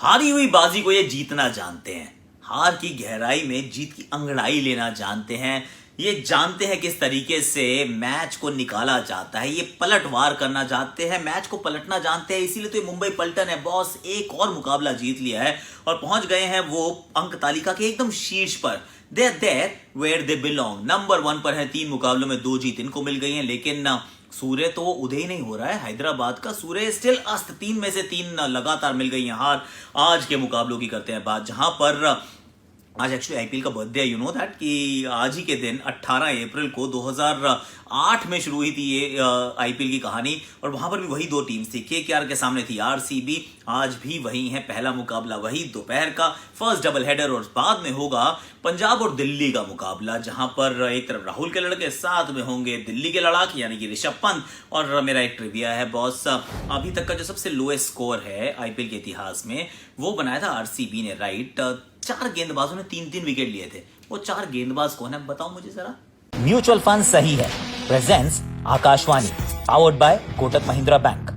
हारी हुई बाजी को ये जीतना जानते हैं, हार की गहराई में जीत की अंगड़ाई लेना जानते हैं, ये जानते हैं किस तरीके से मैच को निकाला जाता है, ये पलटवार करना जानते हैं, मैच को पलटना जानते हैं। इसीलिए तो ये मुंबई पल्टन है बॉस, एक और मुकाबला जीत लिया है और पहुंच गए हैं वो अंक तालिका के एकदम शीर्ष पर। They are there where they belong, number 1 पर है। 3 मुकाबलों में 2 जीत इनको मिल गई हैं, लेकिन सूर्य तो उदय ही नहीं हो रहा है हैदराबाद का, सूर्य स्टिल अस्त। 3 में से 3 लगातार मिल गई हैं हार। आज के मुकाबलों की करते हैं बात, जहां पर आज एक्चुअली आईपीएल का बर्थडे है, यू नो दैट, कि आज ही के दिन 18 अप्रैल को 2008 में शुरू हुई थी ये आईपीएल की कहानी। और वहां पर भी वही 2 टीम्स थी, केकेआर के सामने थी आरसीबी। आज भी वही है, पहला मुकाबला वही दोपहर का, फर्स्ट डबल हेडर। और बाद में होगा पंजाब और दिल्ली का मुकाबला, जहां पर एक तरफ राहुल के लड़के, साथ में होंगे दिल्ली के लड़ाके यानी कि ऋषभ पंत। और मेरा एक ट्रिविया है बॉस, अभी तक का जो सबसे लोएस्ट स्कोर है आईपीएल के इतिहास में वो बनाया था आरसीबी ने, राइट। 4 गेंदबाजों ने 3-3 विकेट लिए थे। वो 4 गेंदबाज कौन है बताओ मुझे जरा। म्यूचुअल फंड सही है presents Aakashvani, powered by Kotak Mahindra bank.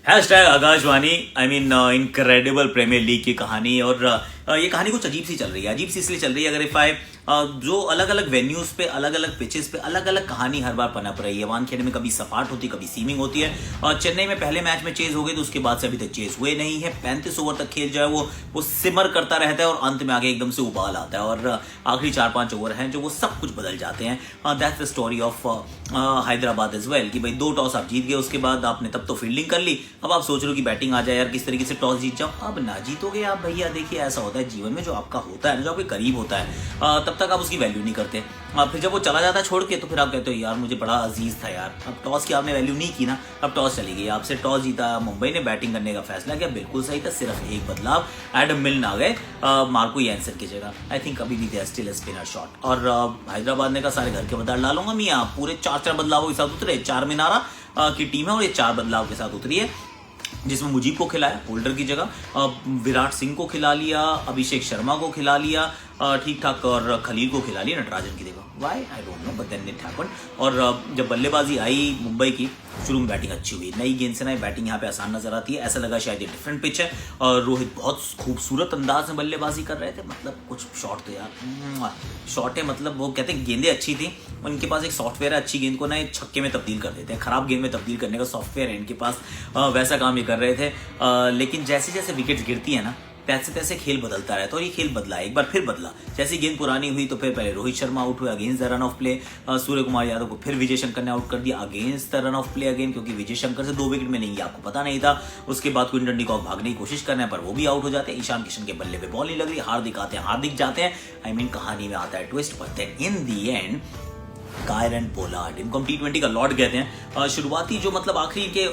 Hashtag Aakashvani, I mean incredible premier league की कहानी। और ये कहानी कुछ अजीब सी चल रही है, अजीब सी इसलिए चल रही है अगर इफ आई जो अलग अलग वेन्यूज पे, अलग अलग पिचेस पे अलग अलग कहानी हर बार पनप रही है। वानखेड़े में कभी सपाट होती है, कभी सीमिंग होती है। और चेन्नई में पहले मैच में चेज हो गई तो उसके बाद से अभी तक चेज हुए नहीं है। 35 ओवर तक खेल जाए वो सिमर करता रहता है और अंत में आगे एकदम से उबाल आता है। और आखिरी 4-5 ओवर हैं जो वो सब कुछ बदल जाते हैं। That's the story of Hyderabad as well, कि भाई 2 टॉस आप जीत गए, उसके बाद आपने तब तो फील्डिंग कर ली, अब आप सोच रहे हो कि बैटिंग आ जाए यार, किस तरीके से टॉस जीत जाओ। अब ना जीतोगे आप भैया। देखिए ऐसा होता है जीवन में, जो आपका होता है, जो आपके करीब होता है, तब तक आप उसकी वैल्यू नहीं करते। फिर जब वो चला जाता है छोड़ के, तो फिर आप कहते हो यार मुझे बड़ा अजीज था यार। अब टॉस की आपने वैल्यू नहीं की ना, अब टॉस चली गई, आपसे टॉस जीता, मुंबई ने बैटिंग करने का फैसला किया, बिल्कुल सही था। सिर्फ एक बदलाव, एडम मिल्न आ गए मार्को यान्सन की जगह। आई थिंक अभी भी they are still a spinner short. और हैदराबाद ने कहा सारे घर के बदलाव डालूंगा मियां, पूरे 4 बदलावों के साथ उतरे। 4 मीनारा की टीम है और ये 4 बदलाव के साथ उतरी है, जिसमें मुजीब को खिलाया होल्डर की जगह, विराट सिंह को खिला लिया, अभिषेक शर्मा को खिला लिया ठीक ठाक, और खलील को खिला लिया नटराजन की जगह। Why I don't know, but then it happened. और जब बल्लेबाजी आई मुंबई की, शुरू में बैटिंग अच्छी हुई, नई गेंद से नई बैटिंग यहाँ पे आसान नजर आती है। ऐसा लगा शायद ये डिफरेंट पिच है। और रोहित बहुत खूबसूरत अंदाज में बल्लेबाजी कर रहे थे, मतलब कुछ शॉट तो यार शॉट है, मतलब वो कहते हैं गेंदें अच्छी थी, उनके पास एक सॉफ्टवेयर है, अच्छी गेंद को ना छक्के में तब्दील कर देते हैं, खराब गेंद में तब्दील करने का सॉफ्टवेयर है इनके पास। वैसा काम ये कर रहे थे। लेकिन जैसे जैसे विकेट्स गिरती है ना, तैसे तैसे खेल बदलता रहता है। और ये खेल बदला, एक बार फिर बदला। जैसी गेंद पुरानी हुई तो फिर पहले रोहित शर्मा आउट हुए against the run of play, Surya Kumar Yadav को फिर विजय शंकर ने आउट कर दिया against the run of play again, क्योंकि विजय शंकर से 2 विकेट मिलेंगे आपको पता नहीं था। उसके बाद क्विंटन डिकॉक भागने की कोशिश करने पर वो भी आउट हो जाते हैं। ईशान किशन के बल्ले पे बॉल नहीं लग रही, हार्दिक आते हैं, हार्दिक जाते हैं। आई मीन कहानी में आता है twist, but then in the end Kieron Pollard, इनको हम T20 का लॉर्ड कहते हैं। शुरुआती जो मतलब आखिरी के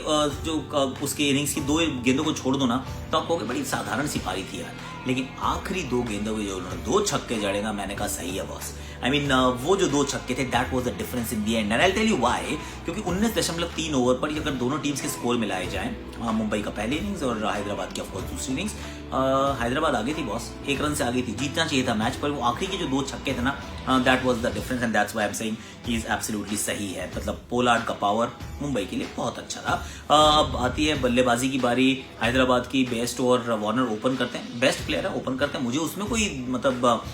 उसके इनिंग्स की 2 गेंदों को छोड़ दो ना, तो आपको बड़ी साधारण सी पारी थी यार, लेकिन आखिरी 2 गेंदों के जो उन्होंने 2 छक्के जड़ेगा, मैंने कहा सही है बॉस। आई मीन वो जो 2 छक्के थे, that was the difference in the end, and I tell you why. क्योंकि 19.3 ओवर पर अगर दोनों टीम्स के स्कोर मिलाए जाएं, मुंबई का पहले इनिंग्स और हैदराबाद की ऑफकोर्स दूसरी इनिंग्स, हैदराबाद आगे थी बॉस, 1 रन से आगे थी, जीतना चाहिए था मैच, पर वो आखिरी के जो 2 छक्के थे ना, that was the difference, and that's why I am saying he is absolutely सही है। मतलब पोलार्ड का पावर मुंबई के लिए बहुत अच्छा था। अब आती है बल्लेबाजी की बारी हैदराबाद की। बेस्ट और वार्नर ओपन करते हैं, बेस्ट प्लेयर है, ओपन करते हैं, मुझे उसमें कोई मतलब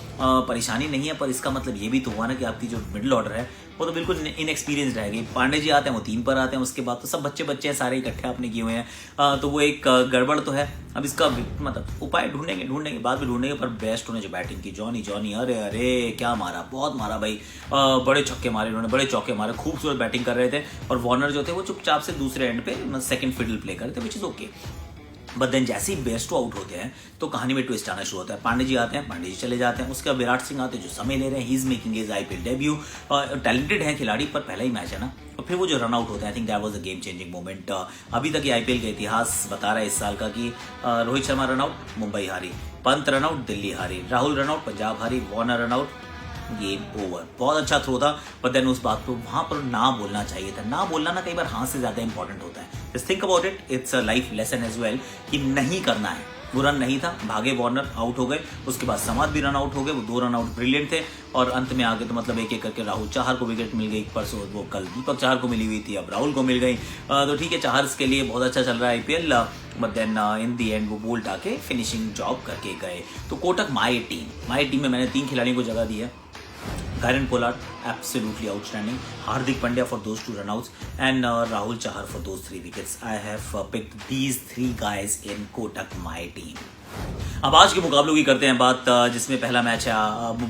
परेशानी नहीं है। पर इसका मतलब ये भी तो हुआ ना कि आपकी जो मिडिल ऑर्डर है वो तो बिल्कुल इनएक्सपीरियंस रहेगी। पांडे जी आते हैं, वो 3 पर आते हैं, उसके बाद तो सब बच्चे हैं, सारे इकट्ठे आपने किए हुए हैं, तो वो एक गड़बड़ तो है। अब इसका मतलब उपाय ढूंढेंगे बाद में ढूंढेंगे। पर बेस्ट होने जो बैटिंग की, जॉनी अरे क्या मारा, बहुत मारा भाई, बड़े छक्के मारे उन्होंने, बड़े चौके मारे, खूबसूरत बैटिंग कर रहे थे। और वार्नर जो थे वो चुपचाप से दूसरे एंड पे सेकंड फिडल प्ले कर रहे थे, which is okay. But then जैसे ही बेस्टो आउट होते हैं तो कहानी में ट्विस्ट आना शुरू होता है। पांडे जी आते हैं, पांडे जी चले जाते हैं, उसके बाद विराट सिंह आते हैं जो समय ले रहे हैं, he is making his IPL debut. Talented है खिलाड़ी, पर पहला ही मैच है ना। और फिर वो जो रन आउट होता है, I think that was a game changing moment. अभी तक ये आईपीएल का इतिहास बता रहा है इस साल का कि रोहित शर्मा रन आउट, मुंबई हारी, पंत रन आउट, दिल्ली हारी, राहुल रन आउट, पंजाब हारी, Warner run out, game over. बहुत अच्छा थ्रो था, पर देन उस बात को वहां पर ना बोलना चाहिए था। ना बोलना ना कई बार हाँ से ज्यादा इंपॉर्टेंट होता है। Just think about it, it's a life lesson as well, कि नहीं करना है। वो रन नहीं था, भागे वार्नर, आउट हो गए, उसके बाद समाद भी रन आउट हो गए, वो 2 रन आउट ब्रिलियंट थे। और अंत में आगे तो मतलब एक करके राहुल चाहर को विकेट मिल गई, परसों वो कल दीपक चाहर को मिली हुई थी, अब राहुल को मिल गई। तो ठीक है, चाहर के लिए बहुत अच्छा चल रहा है IPL. But then in the end वो बोल्ट आके फिनिशिंग जॉब करके गए। तो कोटक माई टीम में मैंने 3 खिलाड़ियों को जगह दी है। Karen Pollard, absolutely outstanding. Hardik Pandya for those 2 runouts and Rahul Chahar for those 3 wickets. I have picked these 3 guys in Kotak my team. अब आज के मुकाबलों की करते हैं बात, जिसमें पहला मैच है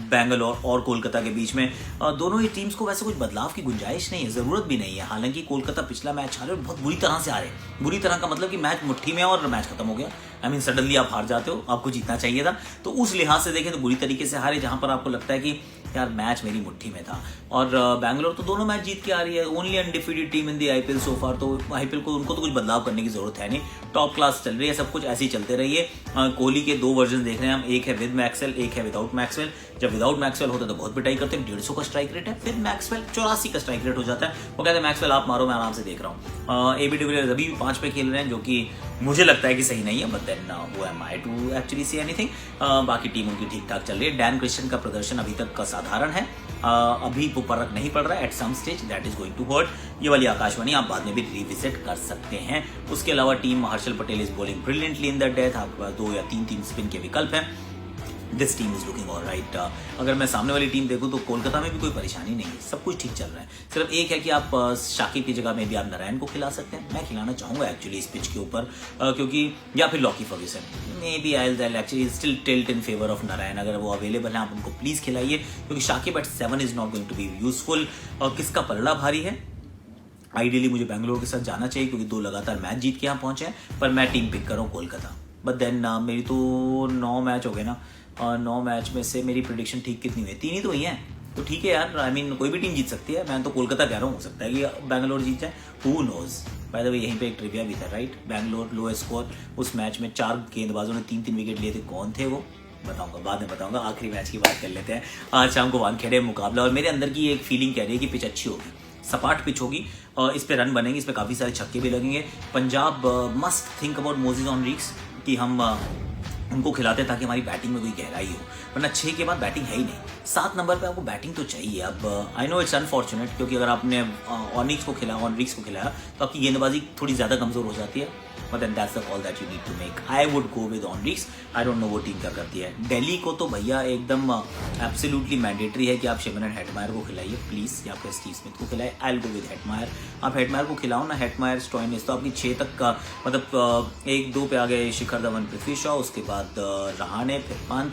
बेंगलोर और कोलकाता के बीच में। दोनों ही टीम्स को वैसे कुछ बदलाव की गुंजाइश नहीं है, ज़रूरत भी नहीं है। हालांकि कोलकाता पिछला मैच हारे और बहुत बुरी तरह से हारे। बुरी तरह का मतलब कि मैच मुट्ठी में और मैच खत्म हो गया। सडनली आप हार जाते हो, आपको जीतना चाहिए था। तो उस लिहाज से देखें तो बुरी तरीके से हारे, जहां पर आपको लगता है कि यार मैच मेरी मुट्ठी में था। और बैंगलोर तो दोनों मैच जीत के आ रही है, ओनली अनडिफीटेड टीम इन दी आईपीएल सो फार। तो आईपीएल को उनको तो कुछ बदलाव करने की जरूरत है नहीं, टॉप क्लास चल रही है, सब कुछ ऐसे ही चलते रहिए। कोहली के 2 वर्जन देख रहे हैं हम, एक है विद मैक्सवेल, एक है विदाउट मैक्सवेल। जब विदाउट मैक्सवेल होता है तो बहुत पिटाई करते हैं, 150 का स्ट्राइक रेट है। विद मैक्सवेल 84 का स्ट्राइक रेट हो जाता है। वो कहते हैं मैक्सवेल आप मारो, मैं आराम से देख रहा हूँ। एबी डिविलियर्स अभी भी 5 पे खेल रहे हैं, जो कि मुझे लगता है कि सही नहीं है, but then who am I to actually say anything. बाकी टीम उनकी ठीक ठाक चल रही है। डैन क्रिश्चियन का प्रदर्शन अभी तक का साधारण है, अभी वो फर्क नहीं पड़ रहा है। At some stage that is going to hurt. ये वाली आकाशवाणी आप बाद में भी रिविजिट कर सकते हैं। उसके अलावा team Harshal Patel is bowling brilliantly in the death. आपके पास 2 या 3 स्पिन के विकल्प हैं। This team is looking alright. अगर मैं सामने वाली टीम देखूं तो कोलकाता में भी कोई परेशानी नहीं है, सब कुछ ठीक चल रहा है। सिर्फ एक है कि आप शाकिब की जगह में भी आप नारायण को खिला सकते हैं। मैं खिलाना चाहूंगा एक्चुअली इस पिच के ऊपर, क्योंकि या फिर Lockie Ferguson. Maybe I will actually still tilt in favour of Narine. अगर वो अवेलेबल है आप उनको प्लीज खिलाइए, क्योंकि Shakib at 7 is not going to be useful. और किसका पलड़ा भारी है? आइडियली मुझे बैंगलोर के साथ जाना चाहिए, क्योंकि 2 लगातार मैच जीत के यहाँ पहुंचे हैं, पर मैं टीम पिक कर रहा हूँ कोलकाता। बट देन मेरी तो 9 मैच हो गए ना, 9 मैच में से मेरी प्रेडिक्शन ठीक कितनी हुई है? 3 ही तो हुई हैं। तो ठीक है यार, कोई भी टीम जीत सकती है। मैं तो कोलकाता कह रहा हूँ, हो सकता है कि बैंगलोर जीत जाए, who knows. By the way यहीं पे एक ट्रिविया भी था, राइट? बैंगलोर लोएस्ट स्कोर, उस मैच में 4 गेंदबाजों ने 3 विकेट लिए थे। कौन थे वो बताऊंगा, बाद में बताऊंगा। आखिरी मैच की बात कर लेते हैं। आज शाम को वानखेड़े मुकाबला, और मेरे अंदर की एक फीलिंग कह रही है कि पिच अच्छी होगी, सपाट पिच होगी, और इस पे रन बनेंगे, इस पे काफी सारे छक्के भी लगेंगे। Punjab must think about Moses on रिक्स, कि हम उनको खिलाते हैं ताकि हमारी बैटिंग में कोई गहराई हो, वरना 6 के बाद बैटिंग है ही नहीं। 7 नंबर पे आपको बैटिंग तो चाहिए। अब आई नो इट्स अनफॉर्चुनेट, क्योंकि अगर आपने ऑनरिक्स को खिलाया तो आपकी गेंदबाजी थोड़ी ज़्यादा कमज़ोर हो जाती है। But then that's the call that you need to make. I would go with Henriques. I don't know वो टीम क्या करती है। दिल्ली को तो भैया एकदम एब्सोल्युटली मैंडेटरी है कि आप शिमरन हेटमायर को खिलाइए प्लीज़, या फिर स्टीव स्मिथ को खिलाइए। I will go with Hetmyer. आप हेटमायर को खिलाओ ना, हेटमायर स्टॉइनिस, तो आपकी 6 तक का मतलब 1-2 पे आ गए शिखर धवन, पृथ्वी शॉ, उसके बाद रहाणे, फिर पंत,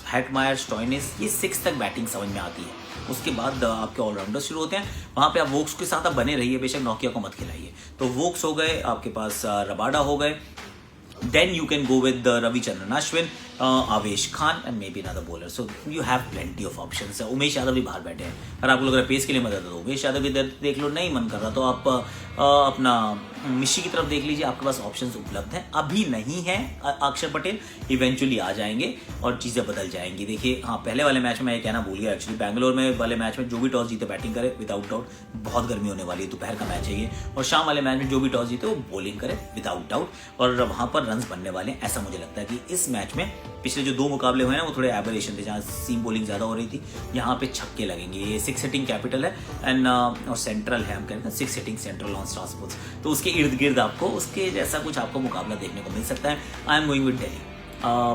हेटमायर, स्टॉइनिस, ये 6 तक बैटिंग समझ में आती है। उसके बाद आपके ऑलराउंडर शुरू होते हैं। वहाँ पे आप वोक्स के साथ आप बने रहिए, बेशक नोकिया को मत खिलाइए। तो वोक्स हो गए, आपके पास रबाडा हो गए। Then you can go with Ravichandran Ashwin, आवेश Khan and may be another bowler. So you have plenty of options. Umesh Yadav भी बाहर बैठे हैं, अगर आपको लग रहा है पेस के लिए मदद है तो उमेश यादव भी देख लो। नहीं मन कर रहा तो आप अपना मिशी की तरफ देख लीजिए, आपके पास ऑप्शंस उपलब्ध हैं। अभी नहीं है अक्षर पटेल, इवेंचुअली आ जाएंगे और चीज़ें बदल जाएंगी। देखिए हाँ, पहले वाले मैच में मैं ये कहना भूल गया एक्चुअली, बैंगलोर में वाले मैच में जो भी टॉस जीते बैटिंग करे विदाउट डाउट। बहुत गर्मी होने वाली है, दोपहर का मैच है ये, और शाम वाले मैच में जो भी टॉस जीते वो बॉलिंग करे विदाउट डाउट, और वहाँ पर रन्स बनने वाले हैं। ऐसा मुझे लगता है कि इस मैच में पिछले जो 2 मुकाबले हुए हैं वो थोड़े एबरेशन थे, जहाँ सीम बॉलिंग ज़्यादा हो रही थी, यहाँ पे छक्के लगेंगे। ये 6 हिटिंग कैपिटल है एंड और सेंट्रल है, हम कहते हैं 6 hitting central on Star Sports, तो उसके इर्द गिर्द आपको उसके जैसा कुछ आपको मुकाबला देखने को मिल सकता है। I am going with Delhi.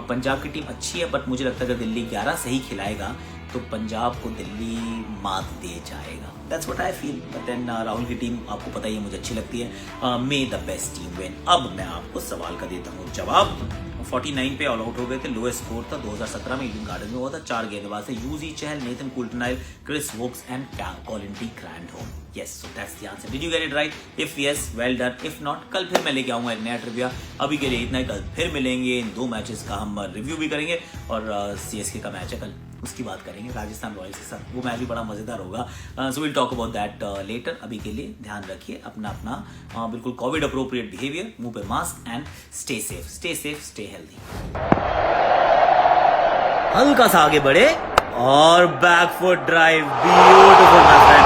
Punjab की टीम अच्छी है, बट मुझे लगता है अगर दिल्ली 11 सही खिलाएगा तो पंजाब को दिल्ली मात दे जाएगा। That's what I feel. But then Rahul की टीम आपको पता ही है मुझे अच्छी लगती है। मे द बेस्ट टीम विन। अब मैं आपको सवाल का देता हूँ जवाब। 49 पे ऑल आउट हो गए थे, लोएस्ट स्कोर था 2017 में ईडन गार्डन में हुआ था। 4 गेंदबाज थे, Yuzi Chahal, Nathan Coulter Nile, Chris Woakes and Colin de Grandhomme. Yes, so that's the answer. Did you get it right? If yes, well done. If not, कल फिर मैं लेके आऊंगा एक नया ट्रिविया। अभी के लिए इतना ही, कल फिर मिलेंगे। इन 2 मैचेस का हम रिव्यू भी करेंगे, और सीएसके का मैच है कल, उसकी बात करेंगे राजस्थान रॉयल्स के साथ। वो मैच भी बड़ा मजेदार होगा। So will talk about that later. अभी के लिए ध्यान रखिए अपना बिल्कुल कोविड अप्रोप्रिएट बिहेवियर, मुंह पे mask and stay safe, stay healthy. हल्का सा आगे बढ़े और बैकफुट ड्राइव, ब्यूटीफुल।